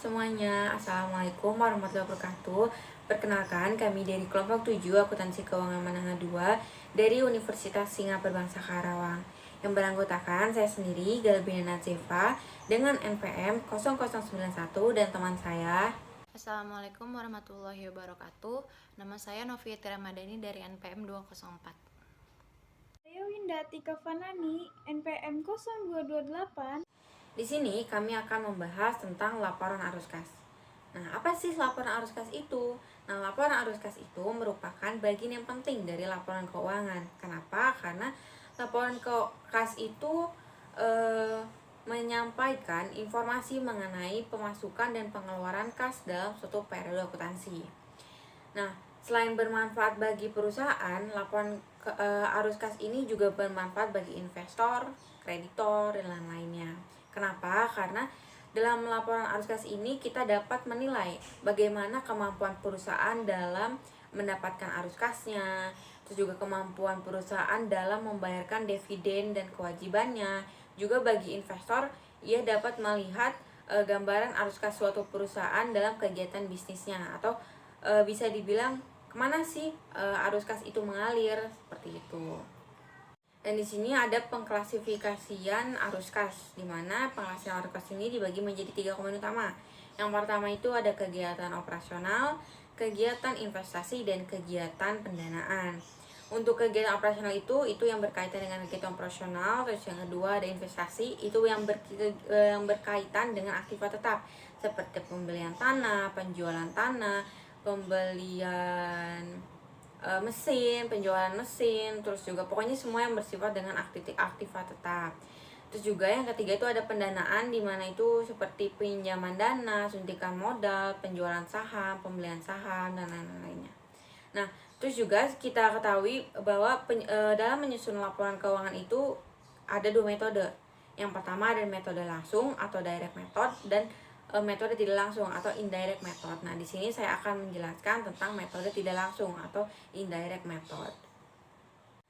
semuanya, Assalamualaikum warahmatullahi wabarakatuh. Perkenalkan, kami dari kelompok 7 Akuntansi Keuangan Menengah 2 dari Universitas Singapura Bangsa Karawang, yang beranggotakan saya sendiri, Galbina Nazefa, dengan NPM 0091 dan teman saya. Assalamualaikum warahmatullahi wabarakatuh. Nama saya Novia Ramadhani dari NPM 204. Saya Windati Kafanani, NPM 0228. Di sini kami akan membahas tentang laporan arus kas. Nah, apa sih laporan arus kas itu? Nah, laporan arus kas itu merupakan bagian yang penting dari laporan keuangan. Kenapa? Karena laporan kas itu menyampaikan informasi mengenai pemasukan dan pengeluaran kas dalam suatu periode akuntansi. Nah, selain bermanfaat bagi perusahaan, laporan arus kas ini juga bermanfaat bagi investor, kreditor, dan lain-lainnya. Kenapa? Karena dalam laporan arus kas ini kita dapat menilai bagaimana kemampuan perusahaan dalam mendapatkan arus kasnya, terus juga kemampuan perusahaan dalam membayarkan dividen dan kewajibannya. Juga bagi investor, ia dapat melihat gambaran arus kas suatu perusahaan dalam kegiatan bisnisnya, atau bisa dibilang kemana sih arus kas itu mengalir, seperti itu. Dan di sini ada pengklasifikasian arus kas, di mana pengklasifikasian arus kas ini dibagi menjadi 3 komponen utama. Yang pertama itu ada kegiatan operasional, kegiatan investasi, dan kegiatan pendanaan. Untuk kegiatan operasional itu yang berkaitan dengan kegiatan operasional. Terus yang kedua ada investasi, itu yang berkaitan dengan aktivitas tetap seperti pembelian tanah, penjualan tanah, pembelian mesin, penjualan mesin, terus juga pokoknya semua yang bersifat dengan aktivitas tetap. Terus juga yang ketiga itu ada pendanaan, di mana itu seperti pinjaman dana, suntikan modal, penjualan saham, pembelian saham, dan lain-lainnya. Nah, terus juga kita ketahui bahwa dalam menyusun laporan keuangan itu ada 2 metode. Yang pertama ada metode langsung atau direct method, dan metode tidak langsung atau indirect method. Nah, di sini saya akan menjelaskan tentang metode tidak langsung atau indirect method.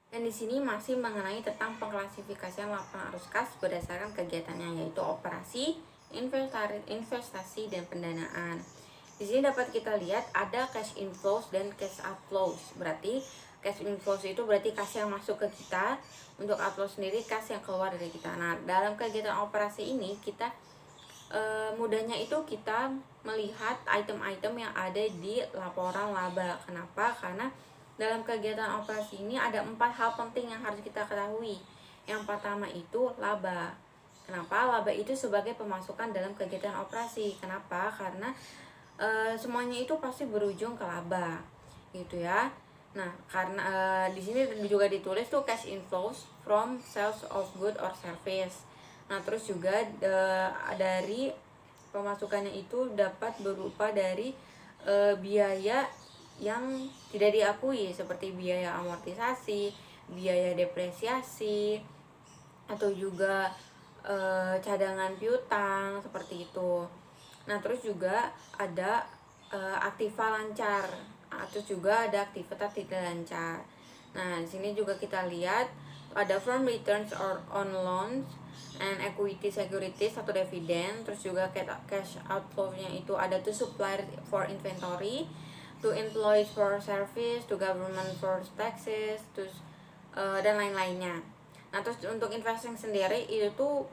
Dan di sini masih mengenai tentang pengklasifikasian laporan arus kas berdasarkan kegiatannya, yaitu operasi, investasi, dan pendanaan. Di sini dapat kita lihat ada cash inflows dan cash outflows. Berarti cash inflows itu berarti cash yang masuk ke kita, untuk outflow sendiri cash yang keluar dari kita. Nah, dalam kegiatan operasi ini kita mudahnya itu kita melihat item-item yang ada di laporan laba. Kenapa? Karena dalam kegiatan operasi ini ada 4 hal penting yang harus kita ketahui. Yang pertama itu laba. Kenapa? Laba itu sebagai pemasukan dalam kegiatan operasi. Kenapa? Karena semuanya itu pasti berujung ke laba, gitu ya. Nah, karena di sini juga ditulis tuh cash inflows from sales of good or service. Nah, terus juga dari pemasukannya itu dapat berupa dari biaya yang tidak diakui, seperti biaya amortisasi, biaya depresiasi, atau juga cadangan piutang, seperti itu. Nah, terus juga ada aktiva lancar, terus juga ada aktivitas tidak lancar. Nah, di sini juga kita lihat ada from returns or on loans and equity securities atau dividen. Terus juga cash outflow-nya itu ada to supplier for inventory, to employees for service, to government for taxes, terus dan lain-lainnya. Nah, terus untuk investing sendiri itu tuh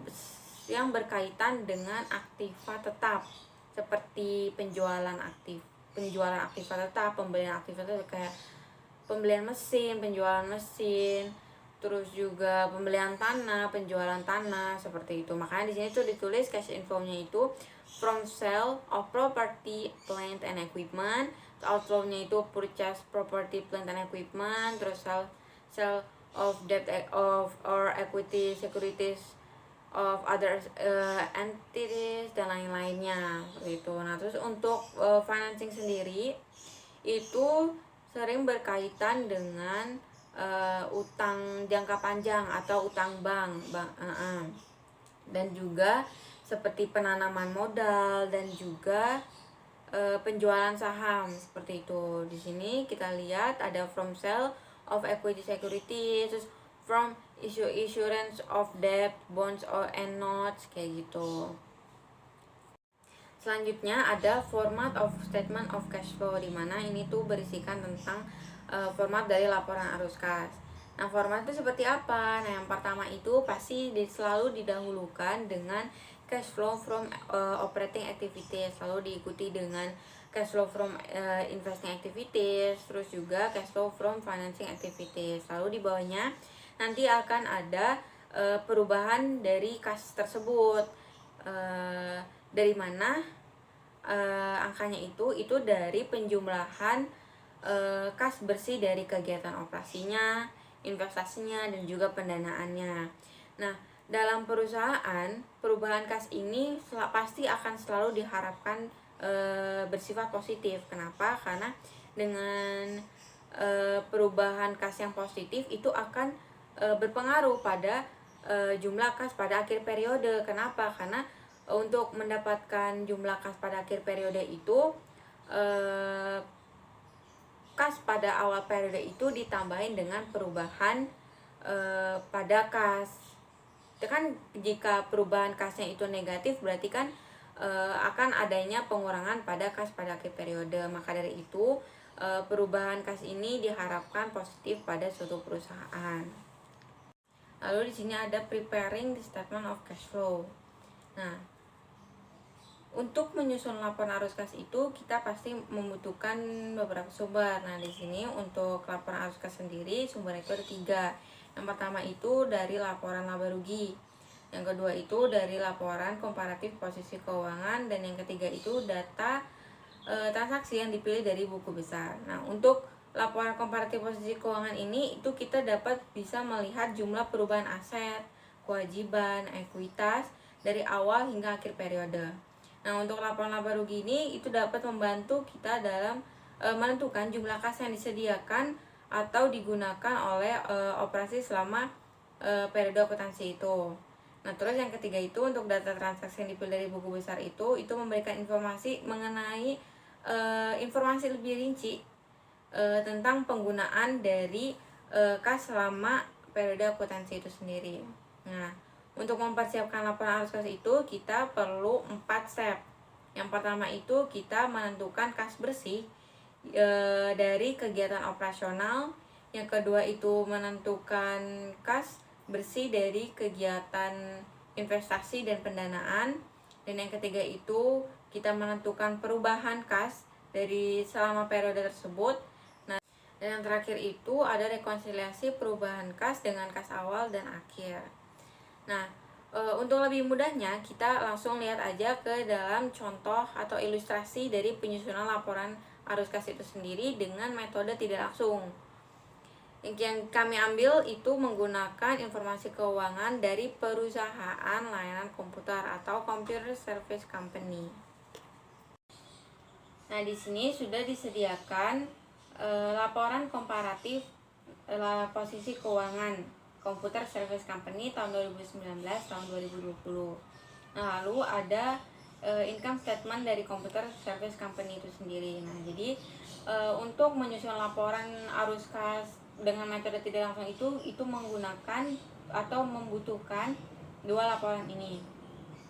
yang berkaitan dengan aktiva tetap, seperti penjualan aktiva tetap, pembelian aktiva tetap kayak pembelian mesin, penjualan mesin, terus juga pembelian tanah, penjualan tanah, seperti itu. Makanya di sini tuh ditulis cash inflow-nya itu from sale of property, plant and equipment. Outflow-nya itu purchase property, plant and equipment. Terus sale of debt of or equity securities of other entities, dan lain-lainnya, gitu. Nah, terus untuk financing sendiri itu sering berkaitan dengan utang jangka panjang atau utang bank, dan juga seperti penanaman modal dan juga penjualan saham, seperti itu. Di sini kita lihat ada from sale of equity securities, terus from issuance of debt, bonds or and notes, kayak gitu. Selanjutnya ada format of statement of cash flow, di mana ini tuh berisikan tentang format dari laporan arus kas. Nah, format itu seperti apa? Nah, yang pertama itu pasti selalu didahulukan dengan cash flow from operating activities, lalu diikuti dengan cash flow from investing activities, terus juga cash flow from financing activities. Lalu di bawahnya nanti akan ada perubahan dari kas tersebut. Dari mana angkanya itu dari penjumlahan kas bersih dari kegiatan operasinya, investasinya, dan juga pendanaannya. Nah, dalam perusahaan, perubahan kas ini pasti akan selalu diharapkan bersifat positif. Kenapa? Karena dengan perubahan kas yang positif itu akan berpengaruh pada jumlah kas pada akhir periode. Kenapa? Karena untuk mendapatkan jumlah kas pada akhir periode itu kas pada awal periode itu ditambahin dengan perubahan pada kas. Itu kan jika perubahan kasnya itu negatif, berarti kan akan adanya pengurangan pada kas pada akhir periode. Maka dari itu perubahan kas ini diharapkan positif pada suatu perusahaan. Lalu di sini ada preparing the statement of cash flow. Nah, untuk menyusun laporan arus kas itu kita pasti membutuhkan beberapa sumber. Nah, di sini untuk laporan arus kas sendiri sumbernya itu ada 3. Yang pertama itu dari laporan laba rugi. Yang kedua itu dari laporan komparatif posisi keuangan, dan yang ketiga itu data transaksi yang dipilih dari buku besar. Nah, untuk laporan komparatif posisi keuangan ini itu kita dapat bisa melihat jumlah perubahan aset, kewajiban, ekuitas dari awal hingga akhir periode. Nah, untuk laporan laba rugi ini itu dapat membantu kita dalam menentukan jumlah kas yang disediakan atau digunakan oleh operasi selama periode akuntansi itu. Nah, terus yang ketiga itu untuk data transaksi yang dipilih dari buku besar itu memberikan informasi mengenai informasi lebih rinci tentang penggunaan dari kas selama periode akuntansi itu sendiri. Nah, untuk mempersiapkan laporan arus kas itu kita perlu 4 step. Yang pertama itu kita menentukan kas bersih dari kegiatan operasional. Yang kedua itu menentukan kas bersih dari kegiatan investasi dan pendanaan. Dan yang ketiga itu kita menentukan perubahan kas dari selama periode tersebut. Nah, dan yang terakhir itu ada rekonsiliasi perubahan kas dengan kas awal dan akhir. Nah, untuk lebih mudahnya kita langsung lihat aja ke dalam contoh atau ilustrasi dari penyusunan laporan arus kas itu sendiri dengan metode tidak langsung. Yang kami ambil itu menggunakan informasi keuangan dari perusahaan layanan komputer atau computer service company. Nah, di sini sudah disediakan laporan komparatif posisi keuangan Computer Service Company tahun 2019 tahun 2020. Nah, lalu ada income statement dari Computer Service Company itu sendiri. Nah, jadi untuk menyusun laporan arus kas dengan metode tidak langsung itu menggunakan atau membutuhkan 2 laporan ini.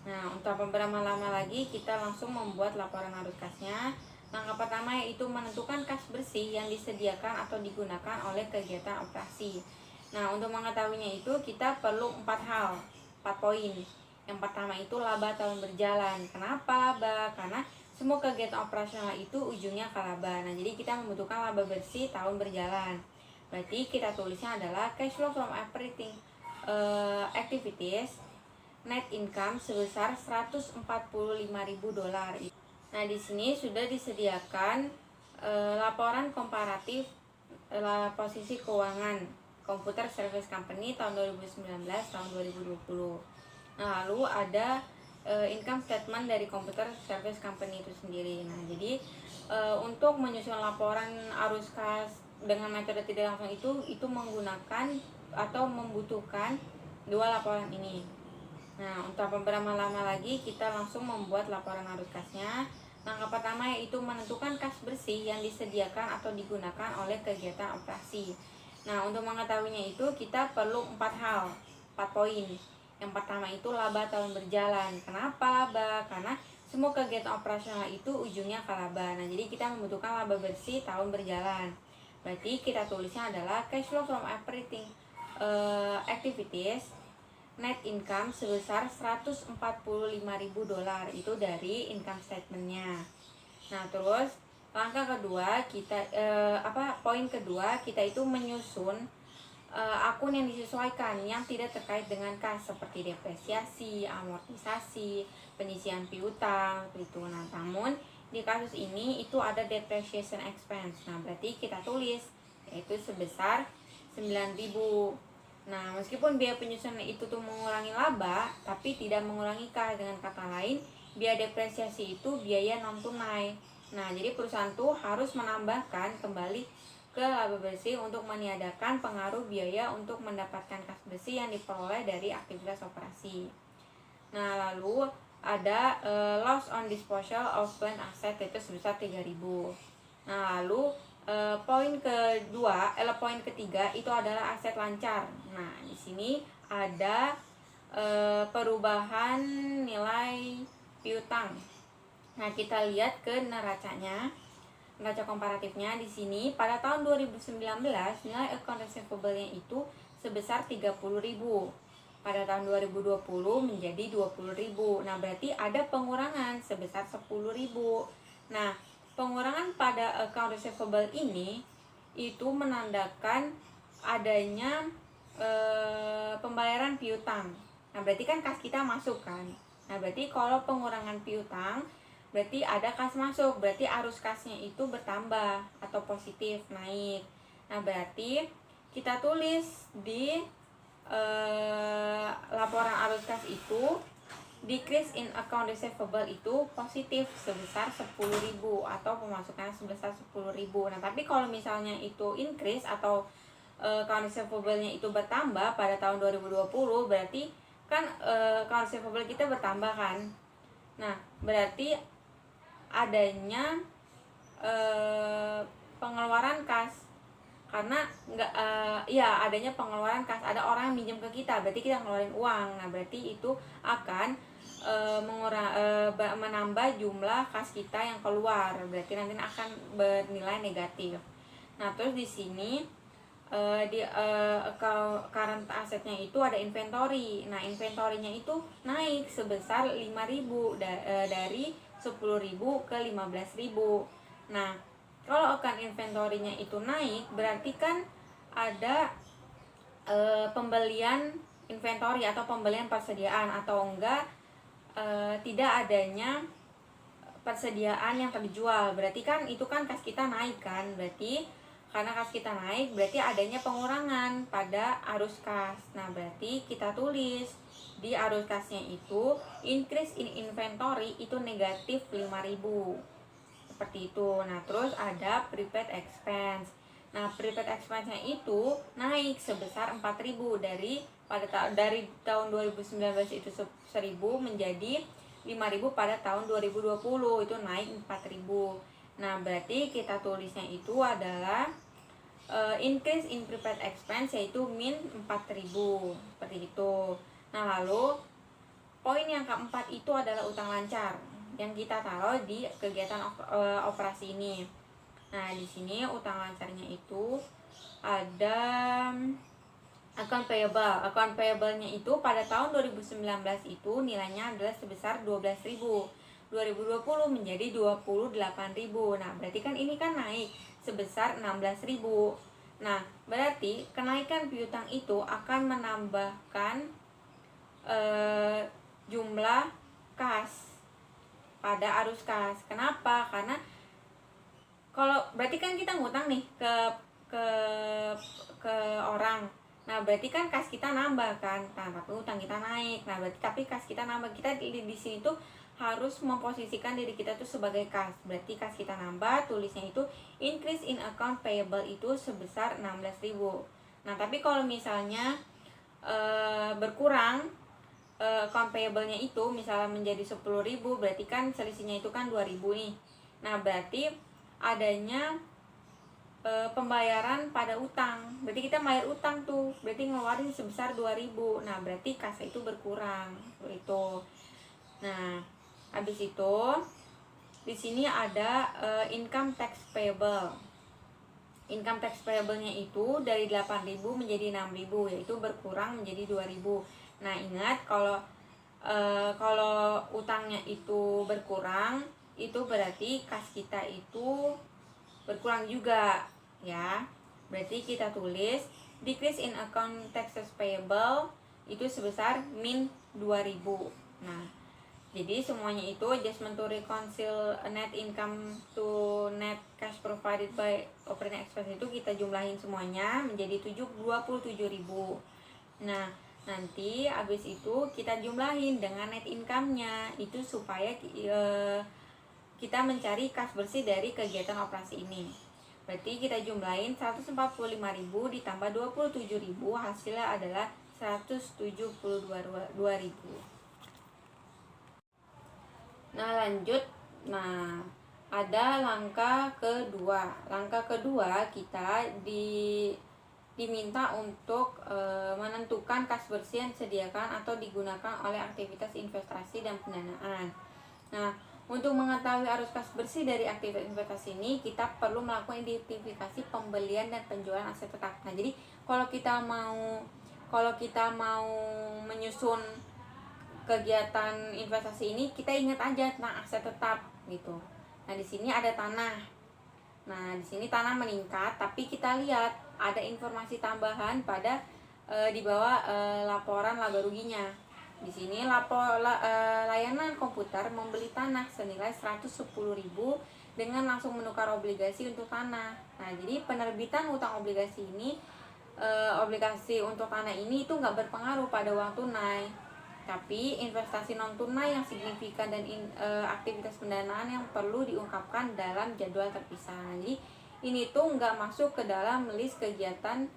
Nah, untuk beberapa lama lagi kita langsung membuat laporan arus kasnya. Langkah pertama yaitu menentukan kas bersih yang disediakan atau digunakan oleh kegiatan operasi. Nah, untuk mengetahuinya itu kita perlu 4 hal, 4 poin. Yang pertama itu laba tahun berjalan. Kenapa laba? Karena semua kegiatan operasional itu ujungnya ke laba. Nah, jadi kita membutuhkan laba bersih tahun berjalan. Berarti kita tulisnya adalah cash flow from operating activities net income sebesar $145.000. Nah, di sini sudah disediakan laporan komparatif posisi keuangan Computer Service Company tahun 2019 tahun 2020. Nah, lalu ada income statement dari Computer Service Company itu sendiri. Nah, jadi untuk menyusun laporan arus kas dengan metode tidak langsung itu menggunakan atau membutuhkan 2 laporan ini. Nah, untuk beberapa lama lagi kita langsung membuat laporan arus kasnya. Langkah pertama yaitu menentukan kas bersih yang disediakan atau digunakan oleh kegiatan operasi. Nah, untuk mengetahuinya itu kita perlu 4 hal, 4 poin. Yang pertama itu laba tahun berjalan. Kenapa laba? Karena semua kegiatan operasional itu ujungnya ke laba. Nah, jadi kita membutuhkan laba bersih tahun berjalan. Berarti kita tulisnya adalah cash flow from operating activities net income sebesar 145.000 dolar, itu dari income statementnya. Nah, terus langkah kedua kita poin kedua kita itu menyusun akun yang disesuaikan yang tidak terkait dengan kas seperti depresiasi, amortisasi, penyisian piutang itu. Nah, namun di kasus ini itu ada depreciation expense. Nah, berarti kita tulis yaitu sebesar 9.000. Nah, meskipun biaya penyusunan itu tuh mengurangi laba, tapi tidak mengurangi kas. Dengan kata lain, biaya depresiasi itu biaya non tunai. Nah, jadi perusahaan tuh harus menambahkan kembali ke laba bersih untuk meniadakan pengaruh biaya untuk mendapatkan kas bersih yang diperoleh dari aktivitas operasi. Nah, lalu ada loss on disposal of plant asset itu sebesar 3.000. Nah, lalu poin ketiga itu adalah aset lancar. Nah, di sini ada perubahan nilai piutang. Nah, kita lihat ke neracanya. Neraca komparatifnya di sini pada tahun 2019 nilai account receivable-nya itu sebesar 30.000. Pada tahun 2020 menjadi 20.000. Nah, berarti ada pengurangan sebesar 10.000. Nah, pengurangan pada account receivable ini itu menandakan adanya pembayaran piutang. Nah, berarti kan kas kita masuk kan. Nah, berarti kalau pengurangan piutang berarti ada kas masuk, berarti arus kasnya itu bertambah atau positif naik. Nah, berarti kita tulis di laporan arus kas itu decrease in account receivable itu positif sebesar 10.000 atau pemasukannya sebesar 10.000. Nah, tapi kalau misalnya itu increase atau account receivable-nya itu bertambah pada tahun 2020, berarti kan account receivable kita bertambah kan. Nah, berarti adanya pengeluaran kas. Karena adanya pengeluaran kas, ada orang yang minjem ke kita, berarti kita ngeluarin uang. Nah, berarti itu akan menambah jumlah kas kita yang keluar, berarti nanti akan bernilai negatif. Nah, terus di sini di current assetnya itu ada inventory. Nah, inventorynya itu naik sebesar 5.000 dari 10.000 ke 15.000. Nah, kalau akan inventorynya itu naik, berarti kan ada pembelian inventory atau pembelian persediaan, atau enggak tidak adanya persediaan yang terjual. Berarti kan itu kan kas kita naik kan. Berarti karena kas kita naik, berarti adanya pengurangan pada arus kas. Nah, berarti kita tulis di arus kasnya itu increase in inventory itu negatif 5.000. Seperti itu. Nah, terus ada prepaid expense. Nah, prepaid expense-nya itu naik sebesar 4.000 dari tahun 2019 itu 1.000 menjadi 5.000 pada tahun 2020, itu naik 4.000. Nah, berarti kita tulisnya itu adalah increase in prepaid expense yaitu min 4.000 seperti itu. Nah, lalu poin yang keempat itu adalah utang lancar yang kita taruh di kegiatan operasi ini. Nah, di sini utang lancarnya itu ada account payable. Account payable-nya itu pada tahun 2019 itu nilainya adalah sebesar 12.000. 2020 menjadi 28.000. Nah, berarti kan ini kan naik sebesar 16.000. Nah, berarti kenaikan piutang itu akan menambahkan jumlah kas pada arus kas. Kenapa? Karena kalau berarti kan kita ngutang nih ke orang. Nah, berarti kan kas kita nambah kan. Nah, tapi utang kita naik. Nah, berarti tapi kas kita nambah. Kita di sini tuh harus memposisikan diri kita tuh sebagai kas. Berarti kas kita nambah, tulisnya itu increase in account payable itu sebesar 16.000. Nah, tapi kalau misalnya berkurang account payable-nya itu misalnya menjadi 10.000, berarti kan selisihnya itu kan 2.000 nih. Nah, berarti adanya pembayaran pada utang. Berarti kita bayar utang tuh, berarti ngeluarin sebesar 2.000. Nah, berarti kas itu berkurang. Itu. Nah, Habis itu di sini ada income tax payable. Income tax payable-nya itu dari 8.000 menjadi 6.000, yaitu berkurang menjadi 2.000. Nah, ingat kalau utangnya itu berkurang, itu berarti kas kita itu berkurang juga ya. Berarti kita tulis decrease in account taxes payable itu sebesar min 2.000. Nah, jadi semuanya itu adjustment to reconcile net income to net cash provided by operating expense itu kita jumlahin semuanya menjadi 27.000. Nah, nanti habis itu kita jumlahin dengan net income-nya itu supaya kita mencari kas bersih dari kegiatan operasi ini. Berarti kita jumlahin 145.000 ditambah 27.000, hasilnya adalah 172.000. Nah, lanjut. Nah, ada langkah kedua. Langkah kedua kita diminta untuk menentukan kas bersih yang disediakan atau digunakan oleh aktivitas investasi dan pendanaan. Nah, untuk mengetahui arus kas bersih dari aktivitas investasi ini, kita perlu melakukan identifikasi pembelian dan penjualan aset tetap. Nah, jadi kalau kita mau menyusun kegiatan investasi ini, kita ingat aja tentang aset tetap gitu. Nah, di sini ada tanah. Nah, di sini tanah meningkat, tapi kita lihat ada informasi tambahan pada di bawah laporan laba ruginya. Di sini layanan komputer membeli tanah senilai 110.000 dengan langsung menukar obligasi untuk tanah. Nah, jadi penerbitan utang obligasi ini obligasi untuk tanah ini itu nggak berpengaruh pada uang tunai. Tapi investasi non tunai yang signifikan dan aktivitas pendanaan yang perlu diungkapkan dalam jadwal terpisah. Jadi ini tuh nggak masuk ke dalam list kegiatan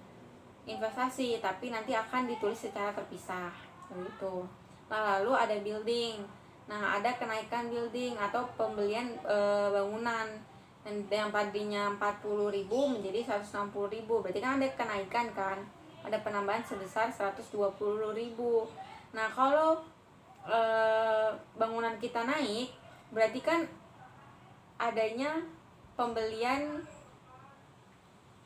investasi, tapi nanti akan ditulis secara terpisah gitu. Nah, lalu ada building. Nah, ada kenaikan building atau pembelian bangunan yang tadinya 40.000 menjadi 160.000. Berarti kan ada kenaikan kan? Ada penambahan sebesar 120.000. Nah, kalau bangunan kita naik, berarti kan adanya pembelian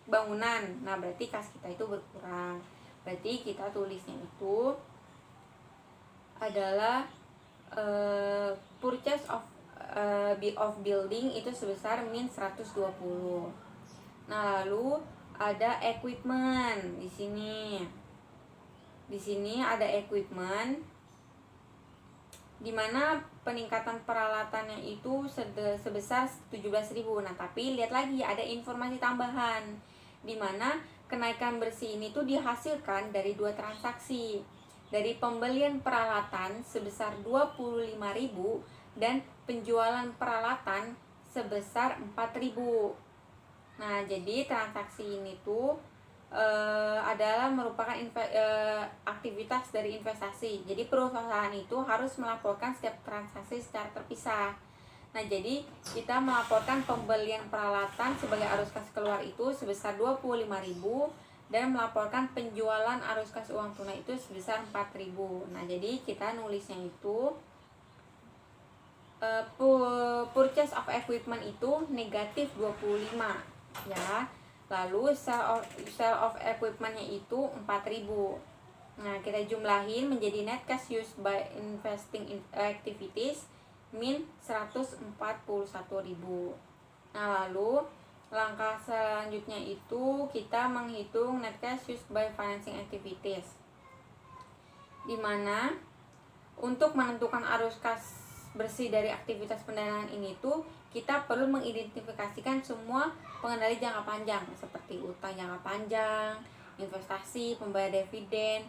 bangunan. Nah, berarti kas kita itu berkurang. Berarti kita tulisnya itu adalah purchase of building itu sebesar min 120. Nah, lalu ada equipment di sini. Di sini ada equipment di mana peningkatan peralatannya itu sebesar 17.000. Nah, tapi lihat lagi ada informasi tambahan di mana kenaikan bersih ini tuh dihasilkan dari dua transaksi. Dari pembelian peralatan sebesar 25.000 dan penjualan peralatan sebesar 4.000. Nah, jadi transaksi ini tuh adalah merupakan aktivitas dari investasi. Jadi perusahaan itu harus melaporkan setiap transaksi secara terpisah. Nah, jadi kita melaporkan pembelian peralatan sebagai arus kas keluar itu sebesar 25.000 dan melaporkan penjualan arus kas uang tunai itu sebesar 4.000. Nah, jadi kita nulisnya itu purchase of equipment itu negatif 25 ya. Lalu sale of equipment-nya itu 4.000. Nah, kita jumlahin menjadi net cash used by investing activities min 141.000. Nah, lalu langkah selanjutnya itu kita menghitung net cash used by financing activities, dimana untuk menentukan arus kas bersih dari aktivitas pendanaan ini tuh kita perlu mengidentifikasikan semua pengendali jangka panjang seperti utang jangka panjang, investasi, pembayar dividen,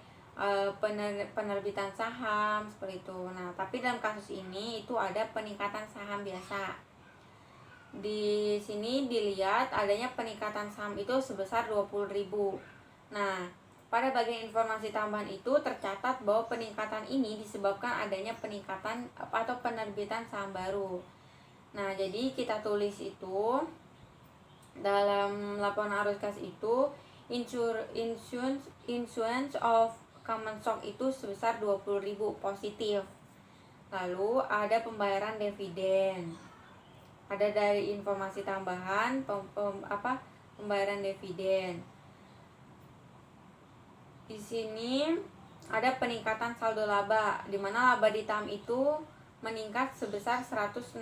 penerbitan saham seperti itu. Nah, tapi dalam kasus ini itu ada peningkatan saham biasa. Di sini dilihat adanya peningkatan saham itu sebesar 20.000. Nah, pada bagian informasi tambahan itu tercatat bahwa peningkatan ini disebabkan adanya peningkatan atau penerbitan saham baru. Nah, jadi kita tulis itu dalam laporan arus kas itu issuance of common stock itu sebesar 20.000 positif. Lalu ada pembayaran dividen. Ada dari informasi tambahan pembayaran dividen. Di sini ada peningkatan saldo laba, di mana laba di tahun itu meningkat sebesar 116.000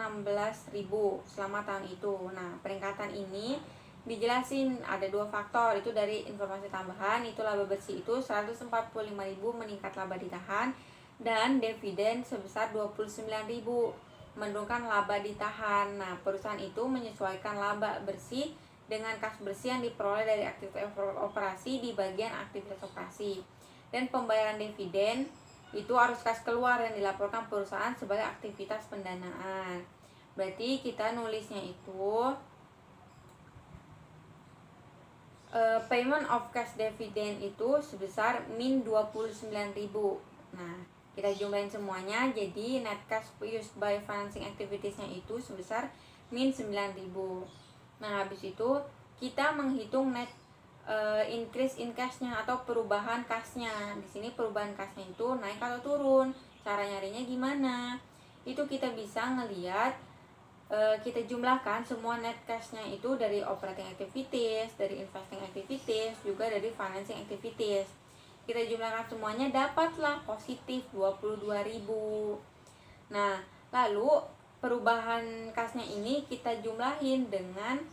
selama tahun itu. Nah, peningkatan ini dijelasin ada 2 faktor, itu dari informasi tambahan, itu laba bersih itu 145.000 meningkat laba ditahan, dan dividen sebesar 29.000 menurunkan laba ditahan. Nah, perusahaan itu menyesuaikan laba bersih dengan kas bersih yang diperoleh dari aktivitas operasi di bagian aktivitas operasi. Dan pembayaran dividen itu arus kas keluar yang dilaporkan perusahaan sebagai aktivitas pendanaan. Berarti kita nulisnya itu payment of cash dividend itu sebesar min 29.000. Nah, kita jumlahin semuanya, jadi net cash used by financing activities-nya itu sebesar min 9.000. Nah, habis itu kita menghitung net increase in cash-nya atau perubahan cash-nya. Di sini perubahan cash-nya itu naik atau turun. Cara nyarinya gimana? Itu kita bisa ngelihat kita jumlahkan semua net cash-nya itu dari operating activities, dari investing activities, juga dari financing activities. Kita jumlahkan semuanya, dapatlah positif 22.000. Nah, lalu perubahan kasnya ini kita jumlahin dengan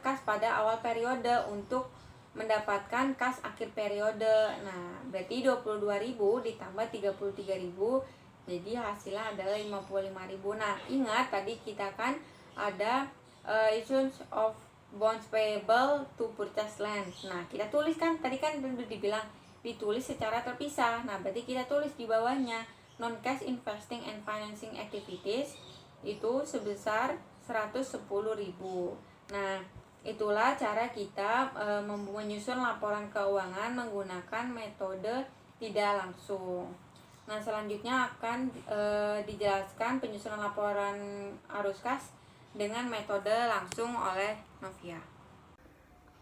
kas pada awal periode untuk mendapatkan kas akhir periode. Nah, berarti 22.000 ditambah 33.000, jadi hasilnya adalah 55.000. Nah, ingat tadi kita kan ada issuance of bonds payable to purchase land. Nah, kita tuliskan, tadi kan udah dibilang ditulis secara terpisah. Nah, berarti kita tulis di bawahnya non cash investing and financing activities itu sebesar 110.000. Nah, itulah cara kita menyusun laporan keuangan menggunakan metode tidak langsung. Nah, selanjutnya akan dijelaskan penyusunan laporan arus kas dengan metode langsung oleh Novia.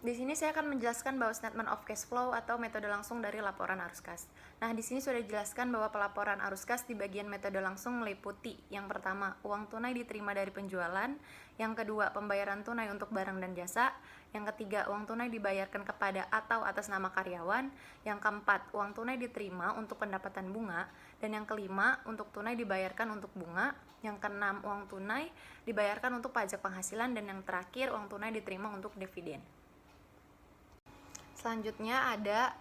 Di sini saya akan menjelaskan bahwa statement of cash flow atau metode langsung dari laporan arus kas. Nah, di sini sudah dijelaskan bahwa pelaporan arus kas di bagian metode langsung meliputi yang pertama, uang tunai diterima dari penjualan, yang kedua, pembayaran tunai untuk barang dan jasa, yang ketiga, uang tunai dibayarkan kepada atau atas nama karyawan, yang keempat, uang tunai diterima untuk pendapatan bunga, dan yang kelima, untuk tunai dibayarkan untuk bunga, yang keenam, uang tunai dibayarkan untuk pajak penghasilan, dan yang terakhir, uang tunai diterima untuk dividen. Selanjutnya ada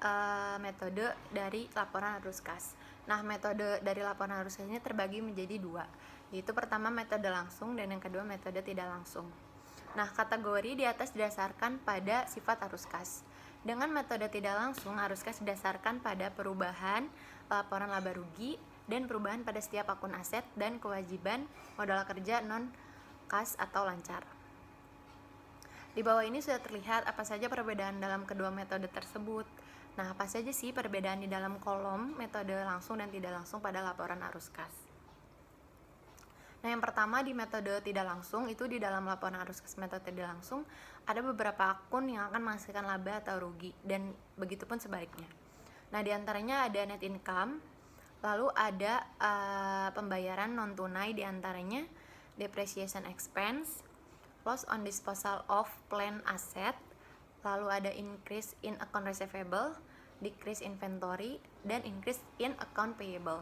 metode dari laporan arus kas. Nah, metode dari laporan arus kas ini terbagi menjadi 2, yaitu pertama metode langsung dan yang kedua metode tidak langsung. Nah, kategori di atas didasarkan pada sifat arus kas. Dengan metode tidak langsung, arus kas didasarkan pada perubahan laporan laba rugi dan perubahan pada setiap akun aset dan kewajiban modal kerja non kas atau lancar. Di bawah ini sudah terlihat apa saja perbedaan dalam kedua metode tersebut. Nah, apa saja sih perbedaan di dalam kolom metode langsung dan tidak langsung pada laporan arus kas? Nah, yang pertama di metode tidak langsung, itu di dalam laporan arus kas metode tidak langsung, ada beberapa akun yang akan menghasilkan laba atau rugi, dan begitu pun sebaliknya. Nah, di antaranya ada net income, lalu ada pembayaran non tunai, di antaranya depreciation expense, loss on disposal of planned asset, lalu ada increase in account receivable, decrease inventory, dan increase in account payable.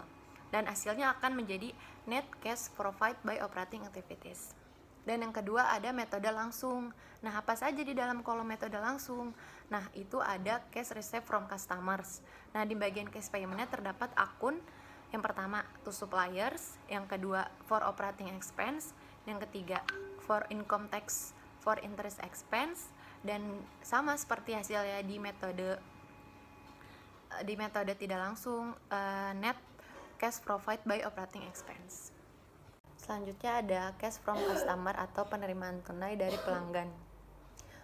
Dan hasilnya akan menjadi net cash provided by operating activities. Dan yang kedua ada metode langsung. Nah, apa saja di dalam kolom metode langsung? Nah, itu ada cash received from customers. Nah, di bagian cash payment-nya terdapat akun yang pertama to suppliers, yang kedua for operating expense, yang ketiga for income tax, for interest expense, dan sama seperti hasilnya di metode tidak langsung, net cash provided by operating expense. Selanjutnya ada cash from customer atau penerimaan tunai dari pelanggan.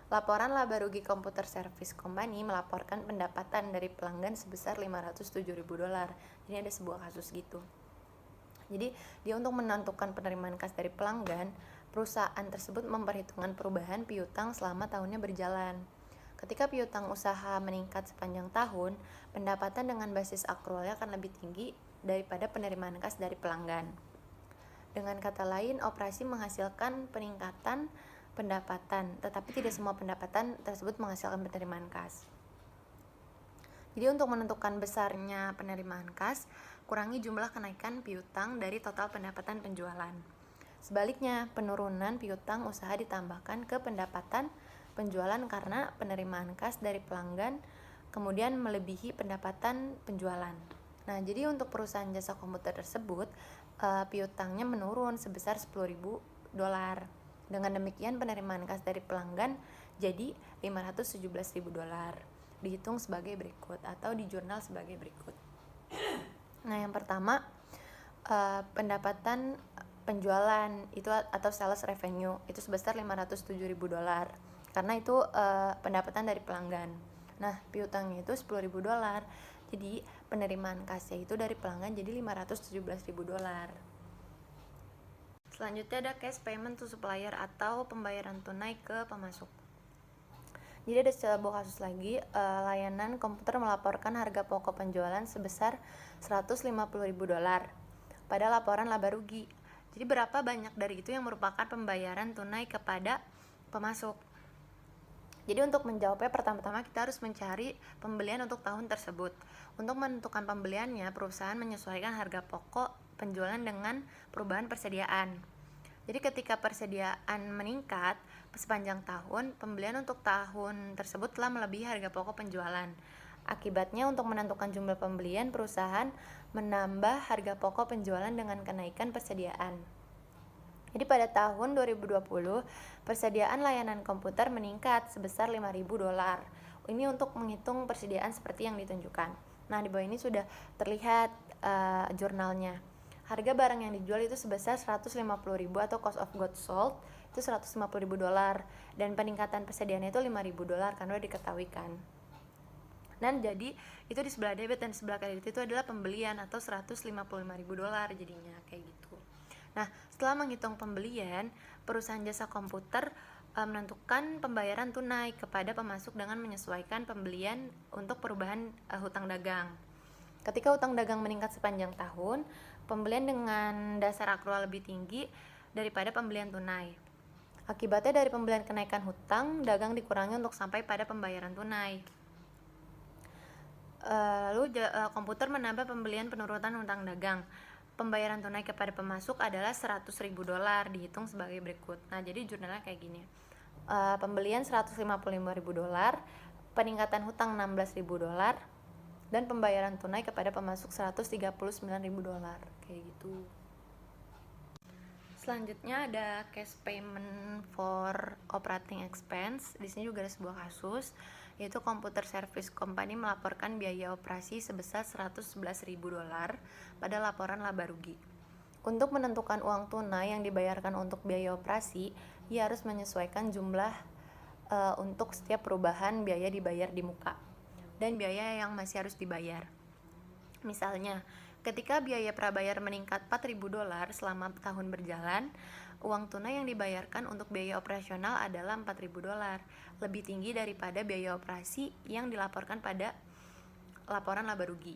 Laporan laba rugi Computer Service Company melaporkan pendapatan dari pelanggan sebesar $507.000. Ini ada sebuah kasus gitu. Jadi dia untuk menentukan penerimaan kas dari pelanggan, perusahaan tersebut memperhitungkan perubahan piutang selama tahunnya berjalan. Ketika piutang usaha meningkat sepanjang tahun, pendapatan dengan basis akrualnya akan lebih tinggi daripada penerimaan kas dari pelanggan. Dengan kata lain, operasi menghasilkan peningkatan pendapatan, tetapi tidak semua pendapatan tersebut menghasilkan penerimaan kas. Jadi untuk menentukan besarnya penerimaan kas, kurangi jumlah kenaikan piutang dari total pendapatan penjualan. Sebaliknya, penurunan piutang usaha ditambahkan ke pendapatan penjualan karena penerimaan kas dari pelanggan kemudian melebihi pendapatan penjualan. Nah, jadi untuk perusahaan jasa komputer tersebut, piutangnya menurun sebesar $10.000. Dengan demikian penerimaan kas dari pelanggan jadi $517.000. Dihitung sebagai berikut atau di jurnal sebagai berikut. Nah, yang pertama, pendapatan penjualan itu atau sales revenue itu sebesar $507.000 karena itu pendapatan dari pelanggan. Nah, piutangnya itu $10.000. Jadi penerimaan kasnya itu dari pelanggan jadi $517.000. Selanjutnya ada cash payment to supplier atau pembayaran tunai ke pemasok. Jadi ada sebuah kasus lagi, layanan komputer melaporkan harga pokok penjualan sebesar $150.000 pada laporan laba rugi. Jadi berapa banyak dari itu yang merupakan pembayaran tunai kepada pemasok? Jadi untuk menjawabnya, pertama-tama kita harus mencari pembelian untuk tahun tersebut. Untuk menentukan pembeliannya, perusahaan menyesuaikan harga pokok penjualan dengan perubahan persediaan. Jadi ketika persediaan meningkat sepanjang tahun, pembelian untuk tahun tersebut telah melebihi harga pokok penjualan. Akibatnya untuk menentukan jumlah pembelian, perusahaan menambah harga pokok penjualan dengan kenaikan persediaan. Jadi pada tahun 2020, persediaan layanan komputer meningkat sebesar $5.000. Ini untuk menghitung persediaan seperti yang ditunjukkan. Nah, di bawah ini sudah terlihat jurnalnya. Harga barang yang dijual itu sebesar $150.000 atau cost of goods sold itu $150.000 dan peningkatan persediaannya itu $5.000 karena udah diketahui kan. Dan jadi itu di sebelah debit dan sebelah kredit itu adalah pembelian atau $155.000 jadinya kayak gitu. Nah, setelah menghitung pembelian, perusahaan jasa komputer menentukan pembayaran tunai kepada pemasok dengan menyesuaikan pembelian untuk perubahan hutang dagang. Ketika hutang dagang meningkat sepanjang tahun, pembelian dengan dasar akrual lebih tinggi daripada pembelian tunai. Akibatnya dari pembelian kenaikan hutang, dagang dikurangi untuk sampai pada pembayaran tunai. Lalu komputer menambah pembelian penurunan hutang dagang. Pembayaran tunai kepada pemasok adalah $100.000 dihitung sebagai berikut. Nah, jadi jurnalnya kayak gini. Pembelian $155.000, peningkatan hutang $16.000, dan pembayaran tunai kepada pemasok $139.000 kayak gitu. Selanjutnya ada cash payment for operating expense. Di sini juga ada sebuah kasus, yaitu Computer Service Company melaporkan biaya operasi sebesar $111.000 pada laporan laba rugi. Untuk menentukan uang tunai yang dibayarkan untuk biaya operasi, ia harus menyesuaikan jumlah untuk setiap perubahan biaya dibayar di muka dan biaya yang masih harus dibayar. Misalnya, ketika biaya prabayar meningkat $4.000 selama tahun berjalan, uang tunai yang dibayarkan untuk biaya operasional adalah $4.000, lebih tinggi daripada biaya operasi yang dilaporkan pada laporan laba rugi.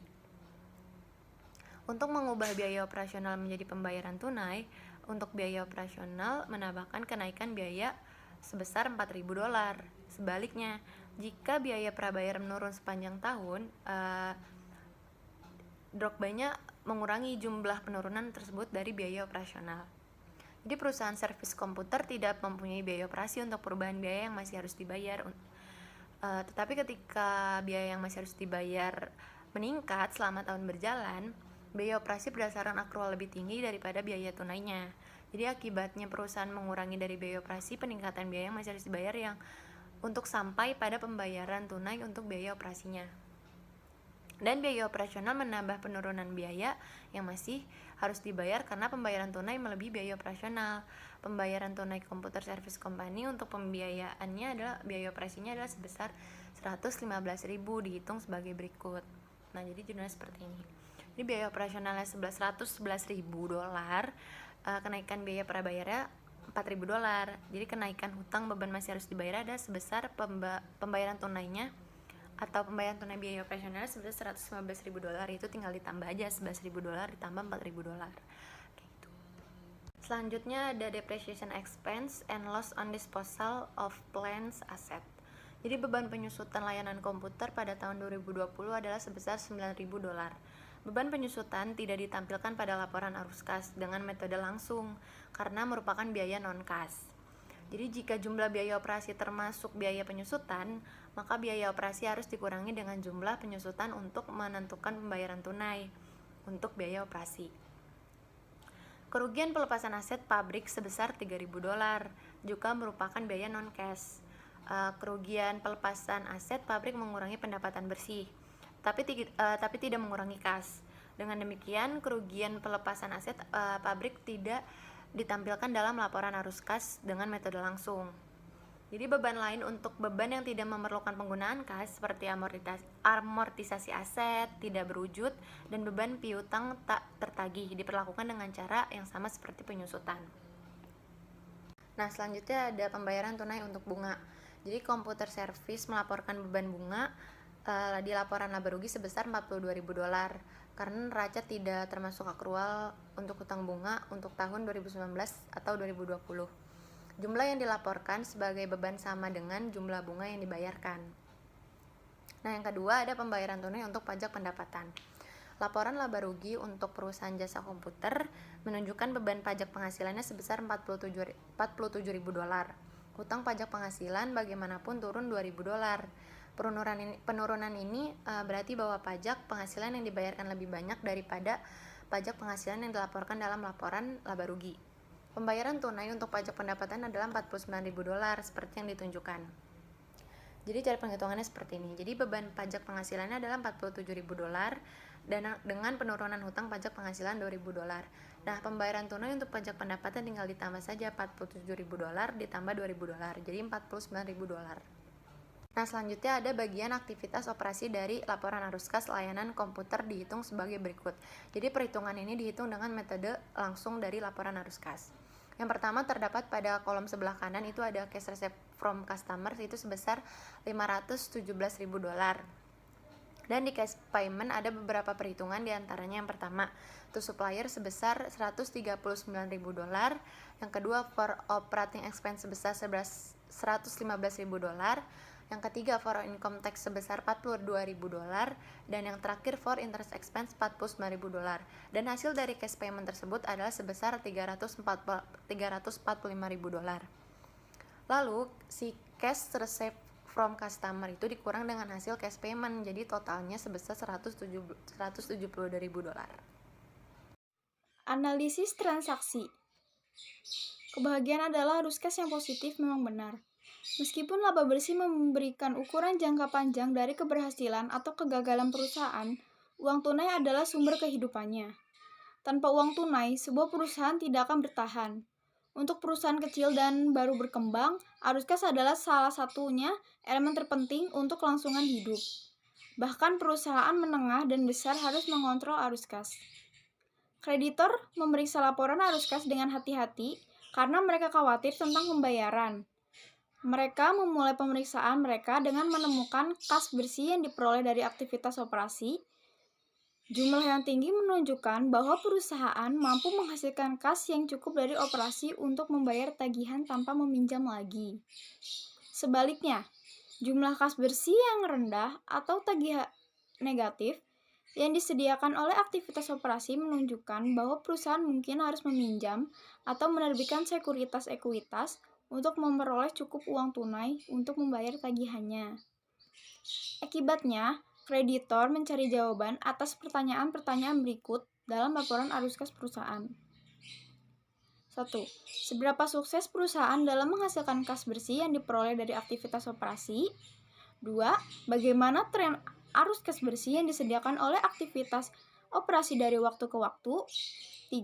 Untuk mengubah biaya operasional menjadi pembayaran tunai, untuk biaya operasional menambahkan kenaikan biaya sebesar $4.000. Sebaliknya, jika biaya prabayar menurun sepanjang tahun, drop-by-nya mengurangi jumlah penurunan tersebut dari biaya operasional. Jadi perusahaan servis komputer tidak mempunyai biaya operasi untuk perubahan biaya yang masih harus dibayar. Tetapi ketika biaya yang masih harus dibayar meningkat selama tahun berjalan, biaya operasi berdasarkan akrual lebih tinggi daripada biaya tunainya. Jadi akibatnya perusahaan mengurangi dari biaya operasi, peningkatan biaya yang masih harus dibayar yang untuk sampai pada pembayaran tunai untuk biaya operasinya. Dan biaya operasional menambah penurunan biaya yang masih harus dibayar karena pembayaran tunai melebihi biaya operasional. Pembayaran tunai Computer Service Company untuk pembiayaannya adalah biaya operasinya adalah sebesar $115.000 dihitung sebagai berikut. Nah, jadi jurnalnya seperti ini. Jadi biaya operasionalnya $111.000, kenaikan biaya prabayarnya $4.000. Jadi kenaikan hutang beban masih harus dibayar ada sebesar pembayaran tunainya atau pembayaran tunai biaya operasional sebesar $115.000, itu tinggal ditambah aja $11.000 ditambah $4.000 gitu. Selanjutnya ada depreciation expense and loss on disposal of plants asset. Jadi beban penyusutan layanan komputer pada tahun 2020 adalah sebesar $9.000. Beban penyusutan tidak ditampilkan pada laporan arus kas dengan metode langsung karena merupakan biaya non-kas. Jadi jika jumlah biaya operasi termasuk biaya penyusutan, maka biaya operasi harus dikurangi dengan jumlah penyusutan untuk menentukan pembayaran tunai untuk biaya operasi. Kerugian pelepasan aset pabrik sebesar $3.000 juga merupakan biaya non-cash. Kerugian pelepasan aset pabrik mengurangi pendapatan bersih, tapi tidak mengurangi kas. Dengan demikian, kerugian pelepasan aset pabrik tidak ditampilkan dalam laporan arus kas dengan metode langsung. Jadi beban lain untuk beban yang tidak memerlukan penggunaan kas seperti amortisasi aset tidak berwujud dan beban piutang tak tertagih diperlakukan dengan cara yang sama seperti penyusutan. Nah, selanjutnya ada pembayaran tunai untuk bunga. Jadi komputer service melaporkan beban bunga di laporan laba rugi sebesar $42.000 karena neraca tidak termasuk akrual untuk hutang bunga untuk tahun 2019 atau 2020. Jumlah yang dilaporkan sebagai beban sama dengan jumlah bunga yang dibayarkan. Nah, yang kedua ada pembayaran tunai untuk pajak pendapatan. Laporan laba rugi untuk perusahaan jasa komputer menunjukkan beban pajak penghasilannya sebesar $47.000. Hutang pajak penghasilan bagaimanapun turun $2.000. Penurunan ini berarti bahwa pajak penghasilan yang dibayarkan lebih banyak daripada pajak penghasilan yang dilaporkan dalam laporan laba rugi. Pembayaran tunai untuk pajak pendapatan adalah $49.000 seperti yang ditunjukkan. Jadi cara penghitungannya seperti ini. Jadi beban pajak penghasilannya adalah $47.000 dan dengan penurunan hutang pajak penghasilan $2.000. Nah, pembayaran tunai untuk pajak pendapatan tinggal ditambah saja $47.000 ditambah $2.000, jadi $49.000. Nah, selanjutnya ada bagian aktivitas operasi dari laporan arus kas layanan komputer dihitung sebagai berikut. Jadi perhitungan ini dihitung dengan metode langsung dari laporan arus kas. Yang pertama terdapat pada kolom sebelah kanan itu ada cash receipt from customers itu sebesar $517.000. Dan di cash payment ada beberapa perhitungan, diantaranya yang pertama to supplier sebesar $139.000, yang kedua for operating expense sebesar $115.000, yang ketiga for income tax sebesar $42.000, dan yang terakhir for interest expense $49.000. Dan hasil dari cash payment tersebut adalah sebesar $345.000. Lalu si cash receipt from customer itu dikurang dengan hasil cash payment, jadi totalnya sebesar $172.000. Analisis transaksi. Kebahagiaan adalah arus kas yang positif memang benar. Meskipun laba bersih memberikan ukuran jangka panjang dari keberhasilan atau kegagalan perusahaan, uang tunai adalah sumber kehidupannya. Tanpa uang tunai, sebuah perusahaan tidak akan bertahan. Untuk perusahaan kecil dan baru berkembang, arus kas adalah salah satunya elemen terpenting untuk kelangsungan hidup. Bahkan perusahaan menengah dan besar harus mengontrol arus kas. Kreditor memeriksa laporan arus kas dengan hati-hati karena mereka khawatir tentang pembayaran. Mereka memulai pemeriksaan mereka dengan menemukan kas bersih yang diperoleh dari aktivitas operasi. Jumlah yang tinggi menunjukkan bahwa perusahaan mampu menghasilkan kas yang cukup dari operasi untuk membayar tagihan tanpa meminjam lagi. Sebaliknya, jumlah kas bersih yang rendah atau tagihan negatif yang disediakan oleh aktivitas operasi menunjukkan bahwa perusahaan mungkin harus meminjam atau menerbitkan sekuritas ekuitas untuk memperoleh cukup uang tunai untuk membayar tagihannya. Akibatnya, kreditor mencari jawaban atas pertanyaan-pertanyaan berikut dalam laporan arus kas perusahaan. 1. Seberapa sukses perusahaan dalam menghasilkan kas bersih yang diperoleh dari aktivitas operasi? 2. Bagaimana tren arus kas bersih yang disediakan oleh aktivitas operasi dari waktu ke waktu? 3.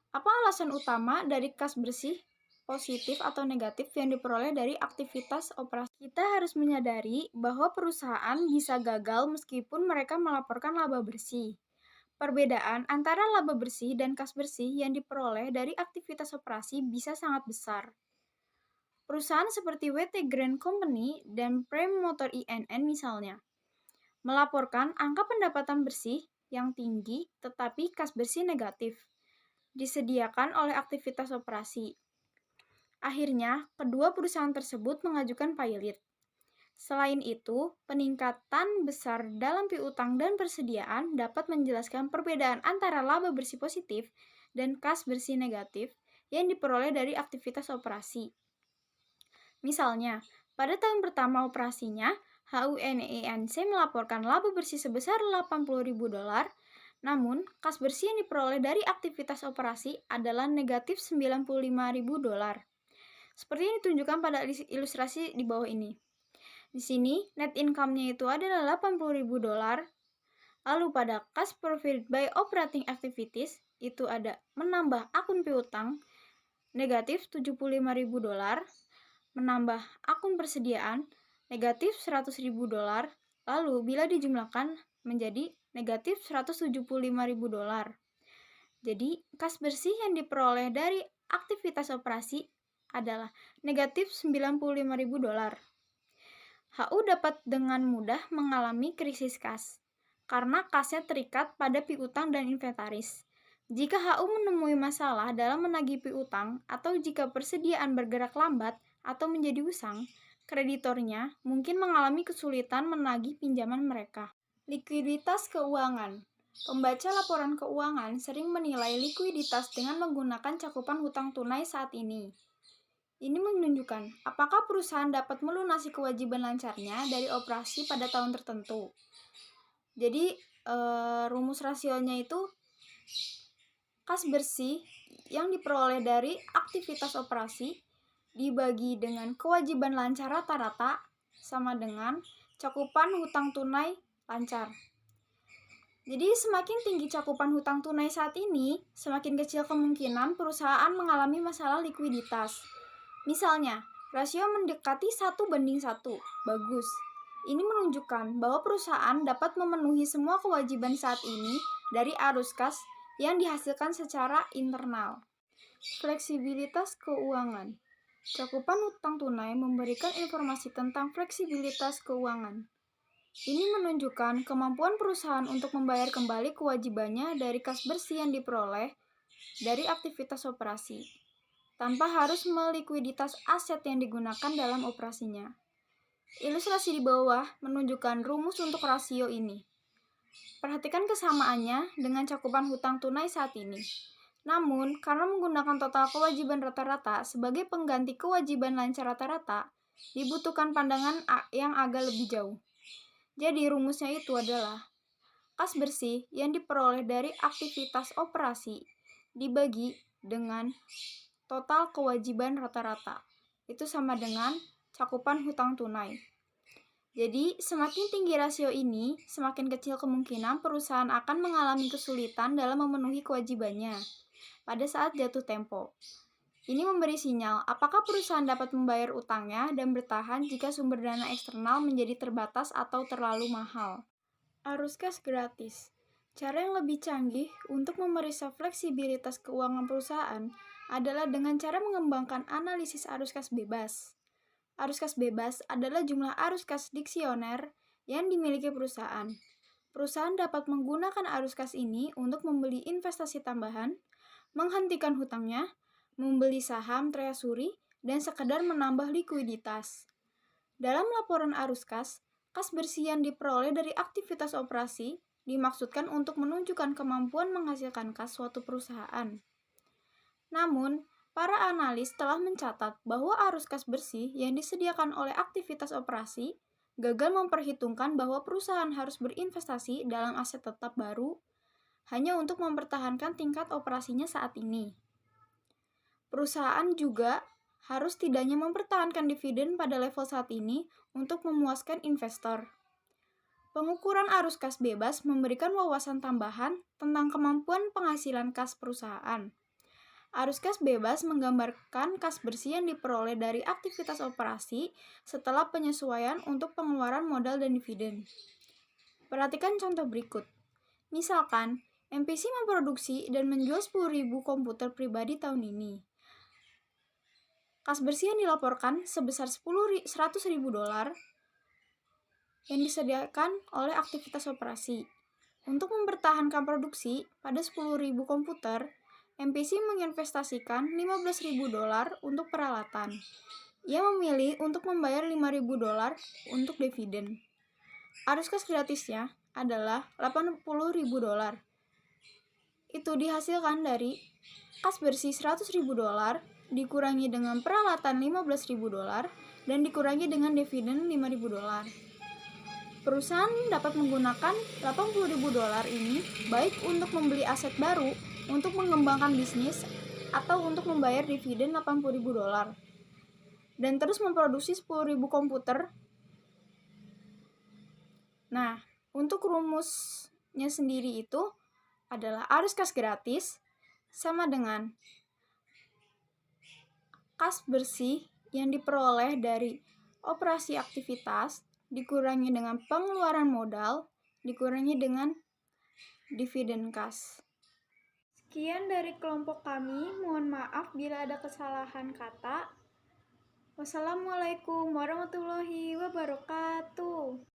Apa alasan utama dari kas bersih positif atau negatif yang diperoleh dari aktivitas operasi? Kita harus menyadari bahwa perusahaan bisa gagal meskipun mereka melaporkan laba bersih. Perbedaan antara laba bersih dan kas bersih yang diperoleh dari aktivitas operasi bisa sangat besar. Perusahaan seperti WT Grand Company dan Prime Motor INN misalnya, melaporkan angka pendapatan bersih yang tinggi tetapi kas bersih negatif, disediakan oleh aktivitas operasi. Akhirnya, kedua perusahaan tersebut mengajukan pilot. Selain itu, peningkatan besar dalam piutang dan persediaan dapat menjelaskan perbedaan antara laba bersih positif dan kas bersih negatif yang diperoleh dari aktivitas operasi. Misalnya, pada tahun pertama operasinya, HUNENC melaporkan laba bersih sebesar $80.000, namun kas bersih yang diperoleh dari aktivitas operasi adalah negatif $95.000. Seperti yang ditunjukkan pada ilustrasi di bawah ini. Di sini, net income-nya itu adalah $80.000. Lalu pada cash provided by operating activities, itu ada menambah akun piutang, negatif $75.000, menambah akun persediaan, negatif $100.000, lalu bila dijumlahkan menjadi negatif $175.000. Jadi, kas bersih yang diperoleh dari aktivitas operasi adalah negatif $95.000. HU dapat dengan mudah mengalami krisis kas, karena kasnya terikat pada piutang dan inventaris. Jika HU menemui masalah dalam menagih piutang atau jika persediaan bergerak lambat atau menjadi usang, kreditornya mungkin mengalami kesulitan menagih pinjaman mereka. Likuiditas keuangan. Pembaca laporan keuangan sering menilai likuiditas dengan menggunakan cakupan hutang tunai saat ini. Ini menunjukkan apakah perusahaan dapat melunasi kewajiban lancarnya dari operasi pada tahun tertentu. Jadi, rumus rasionya itu kas bersih yang diperoleh dari aktivitas operasi dibagi dengan kewajiban lancar rata-rata sama dengan cakupan hutang tunai lancar. Jadi, semakin tinggi cakupan hutang tunai saat ini, semakin kecil kemungkinan perusahaan mengalami masalah likuiditas. Misalnya, rasio mendekati 1:1. Bagus. Ini menunjukkan bahwa perusahaan dapat memenuhi semua kewajiban saat ini dari arus kas yang dihasilkan secara internal. Fleksibilitas keuangan. Cakupan hutang tunai memberikan informasi tentang fleksibilitas keuangan. Ini menunjukkan kemampuan perusahaan untuk membayar kembali kewajibannya dari kas bersih yang diperoleh dari aktivitas operasi, tanpa harus melikuiditas aset yang digunakan dalam operasinya. Ilustrasi di bawah menunjukkan rumus untuk rasio ini. Perhatikan kesamaannya dengan cakupan hutang tunai saat ini. Namun, karena menggunakan total kewajiban rata-rata sebagai pengganti kewajiban lancar rata-rata, dibutuhkan pandangan yang agak lebih jauh. Jadi, rumusnya itu adalah kas bersih yang diperoleh dari aktivitas operasi dibagi dengan total kewajiban rata-rata. Itu sama dengan cakupan hutang tunai. Jadi, semakin tinggi rasio ini, semakin kecil kemungkinan perusahaan akan mengalami kesulitan dalam memenuhi kewajibannya pada saat jatuh tempo. Ini memberi sinyal apakah perusahaan dapat membayar utangnya dan bertahan jika sumber dana eksternal menjadi terbatas atau terlalu mahal. Arus kas gratis. Cara yang lebih canggih untuk memeriksa fleksibilitas keuangan perusahaan adalah dengan cara mengembangkan analisis arus kas bebas. Arus kas bebas adalah jumlah arus kas diksioner yang dimiliki perusahaan. Perusahaan dapat menggunakan arus kas ini untuk membeli investasi tambahan, menghentikan hutangnya, membeli saham treasury, dan sekedar menambah likuiditas. Dalam laporan arus kas bersih yang diperoleh dari aktivitas operasi dimaksudkan untuk menunjukkan kemampuan menghasilkan kas suatu perusahaan. Namun, para analis telah mencatat bahwa arus kas bersih yang disediakan oleh aktivitas operasi gagal memperhitungkan bahwa perusahaan harus berinvestasi dalam aset tetap baru hanya untuk mempertahankan tingkat operasinya saat ini. Perusahaan juga harus setidaknya mempertahankan dividen pada level saat ini untuk memuaskan investor. Pengukuran arus kas bebas memberikan wawasan tambahan tentang kemampuan penghasilan kas perusahaan. Arus kas bebas menggambarkan kas bersih yang diperoleh dari aktivitas operasi setelah penyesuaian untuk pengeluaran modal dan dividen. Perhatikan contoh berikut. Misalkan, MPC memproduksi dan menjual 10.000 komputer pribadi tahun ini. Kas bersih yang dilaporkan sebesar $100.000. yang disediakan oleh aktivitas operasi. Untuk mempertahankan produksi pada 10.000 komputer, MPC menginvestasikan $15.000 untuk peralatan. Ia memilih untuk membayar $5.000 untuk dividen. Arus kas gratisnya adalah $80.000. Itu dihasilkan dari kas bersih $100.000 dikurangi dengan peralatan $15.000 dan dikurangi dengan dividen $5.000. Perusahaan dapat menggunakan $80.000 ini baik untuk membeli aset baru untuk mengembangkan bisnis atau untuk membayar dividen $80.000 dan terus memproduksi 10.000 komputer. Nah, untuk rumusnya sendiri itu adalah arus kas gratis sama dengan kas bersih yang diperoleh dari operasi aktivitas dikurangi dengan pengeluaran modal dikurangi dengan dividen kas. Sekian dari kelompok kami, mohon maaf bila ada kesalahan kata. Wassalamualaikum warahmatullahi wabarakatuh.